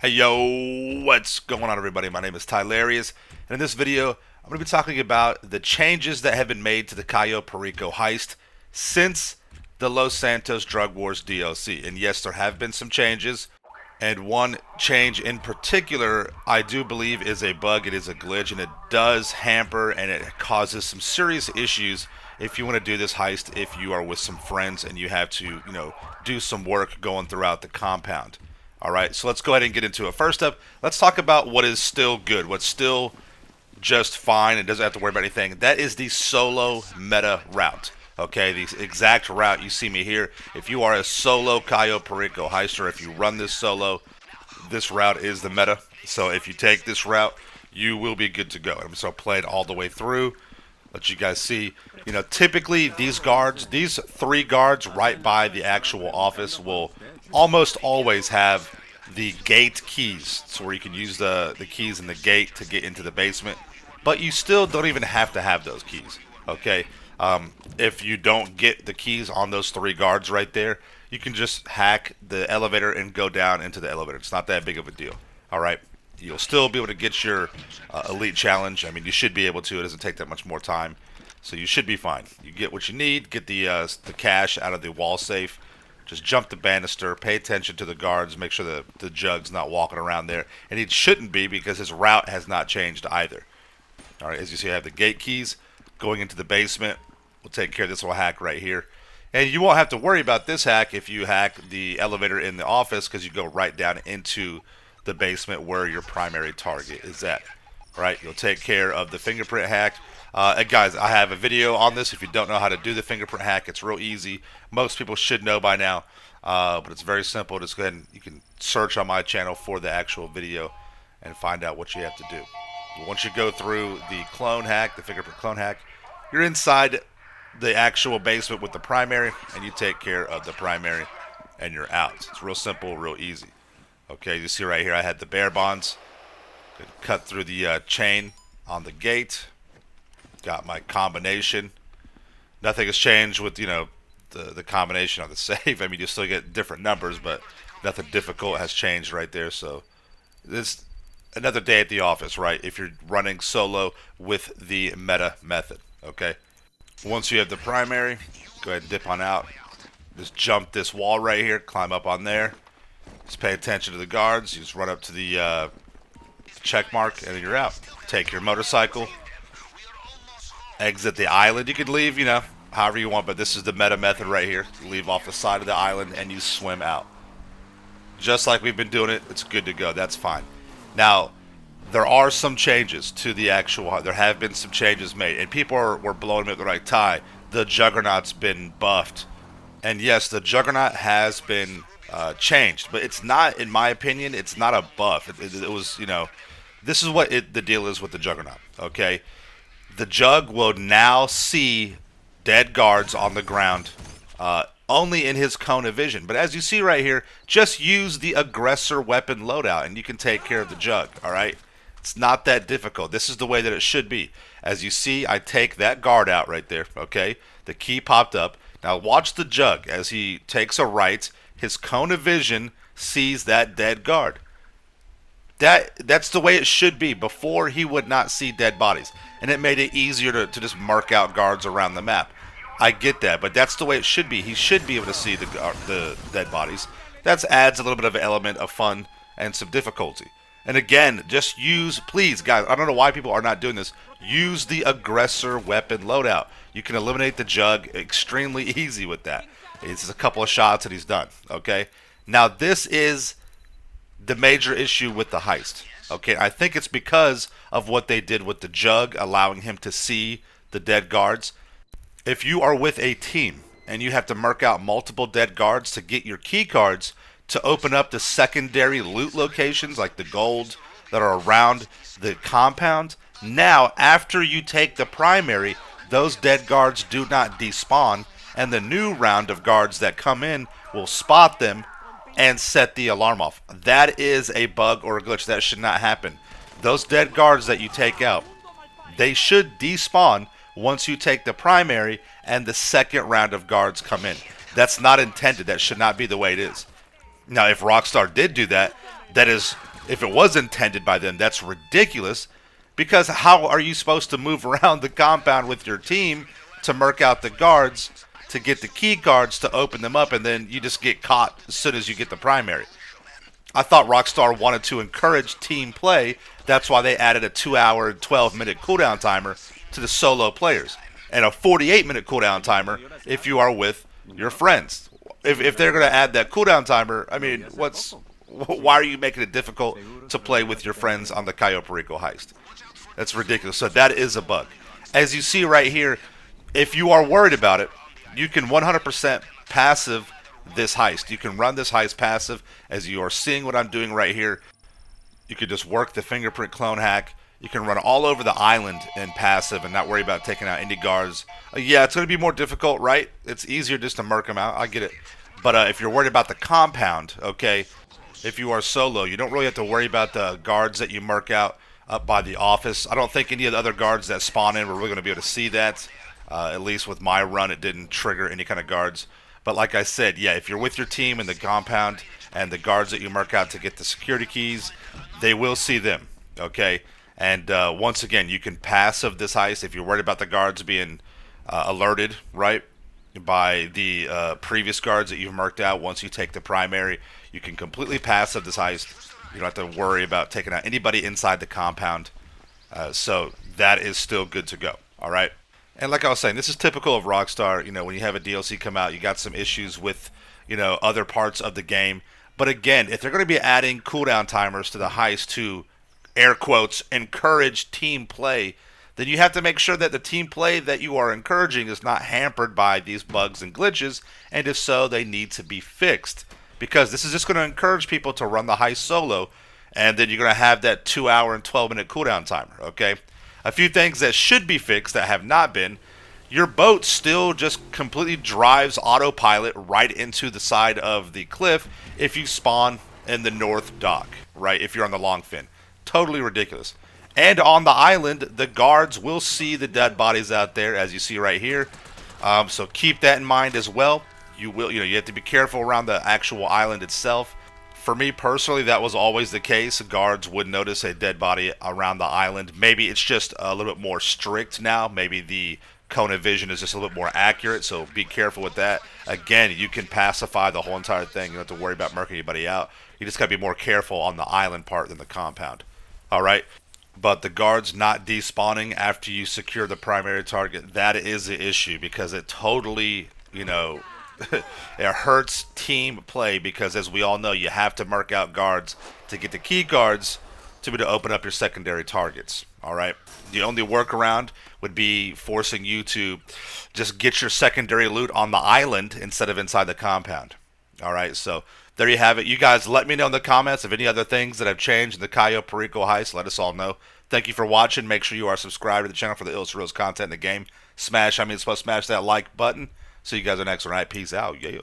Hey yo, what's going on everybody? My name is Tylarious, and in this video I'm going to be talking about the changes that have been made to the Cayo Perico Heist since the Los Santos Drug Wars DLC. And yes, there have been some changes, and one change in particular I do believe is a bug. It is a glitch, and it does hamper and it causes some serious issues if you want to do this heist if you are with some friends and you have to, do some work going throughout the compound. All right, so let's go ahead and get into it. First up, let's talk about what is still good, what's still just fine and doesn't have to worry about anything. That is the solo meta route. Okay, the exact route you see me here. If you are a solo Cayo Perico heister, if you run this solo, this route is the meta. So if you take this route, you will be good to go. I'm so play it all the way through. Let you guys see. Typically these guards, these three guards right by the actual office will almost always have the gate keys. So where you can use the keys in the gate to get into the basement. But you still don't even have to have those keys. Okay? If you don't get the keys on those three guards right there, you can just hack the elevator and go down into the elevator. It's not that big of a deal. Alright? You'll still be able to get your elite challenge. I mean, you should be able to. It doesn't take that much more time. So you should be fine. You get what you need. Get the cash out of the wall safe. Just jump the banister. Pay attention to the guards. Make sure that the Jug's not walking around there. And he shouldn't be because his route has not changed either. All right, as you see, I have the gate keys going into the basement. We'll take care of this little hack right here. And you won't have to worry about this hack if you hack the elevator in the office because you go right down into the basement where your primary target is at. Right, you'll take care of the fingerprint hack. And guys, I have a video on this. If you don't know how to do the fingerprint hack, it's real easy. Most people should know by now, but it's very simple. Just go ahead and you can search on my channel for the actual video and find out what you have to do. Once you go through the clone hack, the fingerprint clone hack, you're inside the actual basement with the primary, and you take care of the primary, and you're out. It's real simple, real easy. Okay, you see right here, I had the bear bonds. Cut through the chain on the gate. Got my combination. Nothing has changed with, the combination on the safe. I mean, you still get different numbers, but nothing difficult has changed right there. So this another day at the office, right? If you're running solo with the meta method, okay? Once you have the primary, go ahead and dip on out. Just jump this wall right here, climb up on there. Just pay attention to the guards. You just run up to the check mark, and then you're out. Take your motorcycle, exit the island. You could leave, however you want, but this is the meta method right here. You leave off the side of the island, and you swim out. Just like we've been doing it, it's good to go. That's fine. Now, there are some changes to the actual. There have been some changes made, and people were blowing me up the right tie. The Juggernaut's been buffed, and yes, the Juggernaut has been changed, but it's not, in my opinion, it's not a buff. It was, this is what the deal is with the Juggernaut, okay? The Jug will now see dead guards on the ground only in his cone of vision. But as you see right here, just use the aggressor weapon loadout and you can take care of the Jug, all right? It's not that difficult. This is the way that it should be. As you see, I take that guard out right there, okay? The key popped up. Now watch the Jug. As he takes a right, his cone of vision sees that dead guard. That's the way it should be. Before, he would not see dead bodies, and it made it easier to just mark out guards around the map. I get that, but that's the way it should be. He should be able to see the dead bodies. That adds a little bit of an element of fun and some difficulty. And again, just use, please, guys, I don't know why people are not doing this. Use the aggressor weapon loadout. You can eliminate the Jug extremely easy with that. It's just a couple of shots and he's done, okay? Now, this is the major issue with the heist. Okay, I think it's because of what they did with the Jug, allowing him to see the dead guards. If you are with a team and you have to mark out multiple dead guards to get your key cards to open up the secondary loot locations like the gold that are around the compound, now after you take the primary, those dead guards do not despawn, and the new round of guards that come in will spot them and set the alarm off. That is a bug or a glitch. That should not happen. Those dead guards that you take out, they should despawn once you take the primary and the second round of guards come in. That's not intended. That should not be the way it is. Now, if Rockstar did do that, that is if it was intended by them, that's ridiculous. Because how are you supposed to move around the compound with your team to murk out the guards to get the key cards to open them up, and then you just get caught as soon as you get the primary? I thought Rockstar wanted to encourage team play. That's why they added a 2-hour and 12-minute cooldown timer to the solo players, and a 48-minute cooldown timer if you are with your friends. If they're going to add that cooldown timer, I mean, why are you making it difficult to play with your friends on the Cayo Perico Heist? That's ridiculous. So that is a bug. As you see right here, if you are worried about it, you can 100% passive this heist. You can run this heist passive, as you are seeing what I'm doing right here. You can just work the fingerprint clone hack. You can run all over the island in passive and not worry about taking out any guards. Yeah, it's going to be more difficult, right? It's easier just to murk them out. I get it. But if you're worried about the compound, okay, if you are solo, you don't really have to worry about the guards that you murk out up by the office. I don't think any of the other guards that spawn in, we're really going to be able to see that. At least with my run, it didn't trigger any kind of guards. But like I said, yeah, if you're with your team in the compound and the guards that you mark out to get the security keys, they will see them, okay? And once again, you can passive this heist if you're worried about the guards being alerted, right, by the previous guards that you've marked out. Once you take the primary, you can completely passive this heist. You don't have to worry about taking out anybody inside the compound. So that is still good to go, all right? And like I was saying, this is typical of Rockstar. You know, when you have a DLC come out, you got some issues with, you know, other parts of the game. But again, if they're going to be adding cooldown timers to the heist to, air quotes, encourage team play, then you have to make sure that the team play that you are encouraging is not hampered by these bugs and glitches. And if so, they need to be fixed. Because this is just going to encourage people to run the heist solo. And then you're going to have that 2-hour and 12-minute cooldown timer, okay? A few things that should be fixed that have not been. Your boat still just completely drives autopilot right into the side of the cliff if you spawn in the north dock, right? If you're on the long fin. Totally ridiculous. And on the island, the guards will see the dead bodies out there, as you see right here. So keep that in mind as well. You have to be careful around the actual island itself. For me personally, that was always the case. Guards would notice a dead body around the island. Maybe it's just a little bit more strict now. Maybe the cone of vision is just a little bit more accurate, so be careful with that. Again, you can pacify the whole entire thing. You don't have to worry about murking anybody out. You just got to be more careful on the island part than the compound. All right? But the guards not despawning after you secure the primary target, that is the issue, because it totally, you know, it hurts team play, because as we all know, you have to mark out guards to get the key cards to be able to open up your secondary targets. All right. The only workaround would be forcing you to just get your secondary loot on the island instead of inside the compound. All right. So there you have it. You guys let me know in the comments of any other things that have changed in the Cayo Perico Heist. Let us all know. Thank you for watching. Make sure you are subscribed to the channel for the illest content in the game. Smash that like button. See you guys on the next one. All right, peace out. Yeah.